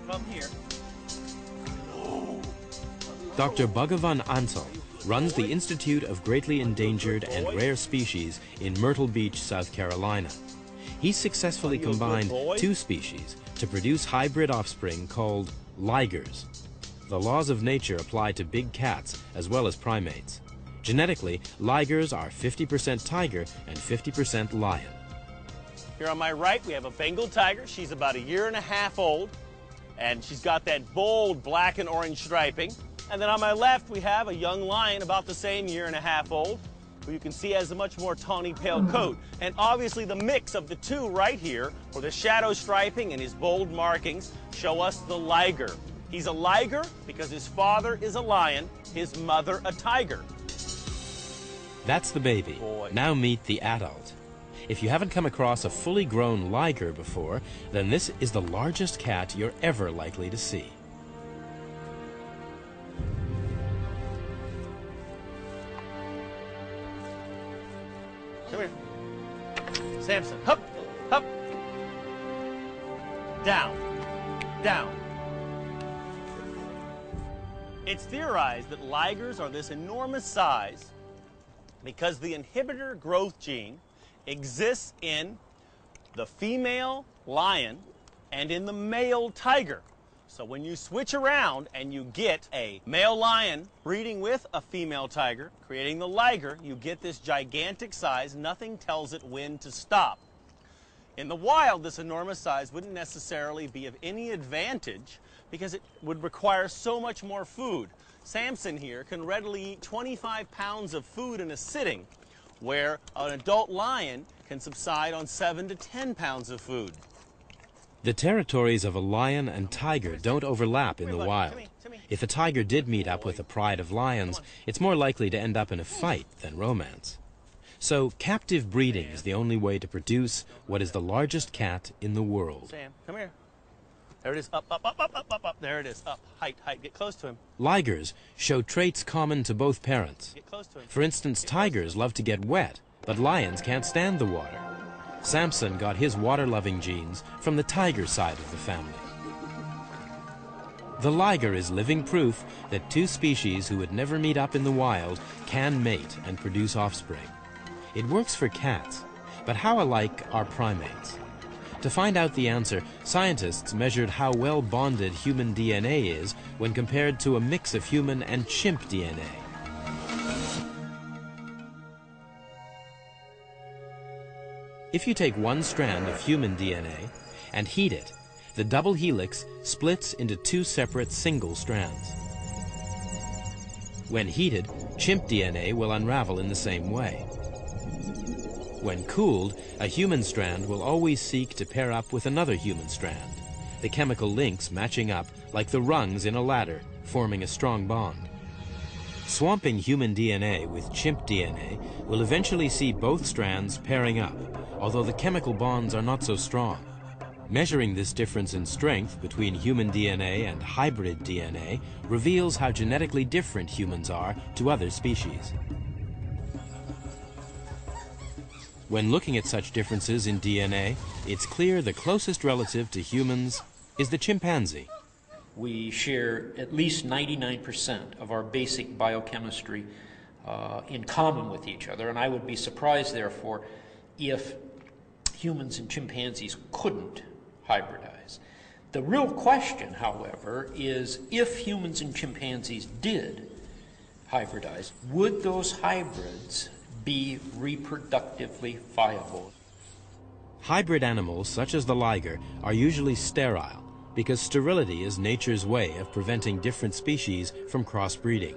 come here. Dr. Bhagavan Ansal runs the Institute of Greatly Endangered and Rare Species in Myrtle Beach, South Carolina. He successfully combined two species to produce hybrid offspring called ligers. The laws of nature apply to big cats as well as primates. Genetically, ligers are 50% tiger and 50% lion. Here on my right, we have a Bengal tiger. She's about 1.5 years old, and she's got that bold black and orange striping. And then on my left, we have a young lion about the same 1.5 years old, who you can see has a much more tawny pale coat. And obviously the mix of the two right here, or the shadow striping and his bold markings, show us the liger. He's a liger because his father is a lion, his mother a tiger. That's the baby. Now meet the adult. If you haven't come across a fully grown liger before, then this is the largest cat you're ever likely to see. Come here. Samson, hup, hup. Down, down. It's theorized that ligers are this enormous size because the inhibitor growth gene exists in the female lion and in the male tiger. So when you switch around and you get a male lion breeding with a female tiger, creating the liger, you get this gigantic size. Nothing tells it when to stop. In the wild, this enormous size wouldn't necessarily be of any advantage because it would require so much more food. Samson here can readily eat 25 pounds of food in a sitting, where an adult lion can subside on 7 to 10 pounds of food. The territories of a lion and tiger don't overlap in the wild. If a tiger did meet up with a pride of lions, it's more likely to end up in a fight than romance. So captive breeding is the only way to produce what is the largest cat in the world. Sam, come here. There it is. Up, up, up, up, up, up, up. There it is. Up. Height, height. Get close to him. Ligers show traits common to both parents. Get close to him. For instance, tigers love to get wet, but lions can't stand the water. Samson got his water-loving genes from the tiger side of the family. The liger is living proof that two species who would never meet up in the wild can mate and produce offspring. It works for cats, but how alike are primates? To find out the answer, scientists measured how well bonded human DNA is when compared to a mix of human and chimp DNA. If you take one strand of human DNA and heat it, the double helix splits into two separate single strands. When heated, chimp DNA will unravel in the same way. When cooled, a human strand will always seek to pair up with another human strand, the chemical links matching up like the rungs in a ladder, forming a strong bond. Swamping human DNA with chimp DNA will eventually see both strands pairing up, although the chemical bonds are not so strong. Measuring this difference in strength between human DNA and hybrid DNA reveals how genetically different humans are to other species. When looking at such differences in DNA, it's clear the closest relative to humans is the chimpanzee. We share at least 99% of our basic biochemistry in common with each other, and I would be surprised, therefore, if humans and chimpanzees couldn't hybridize. The real question, however, is if humans and chimpanzees did hybridize, would those hybrids be reproductively viable? Hybrid animals, such as the liger, are usually sterile because sterility is nature's way of preventing different species from crossbreeding.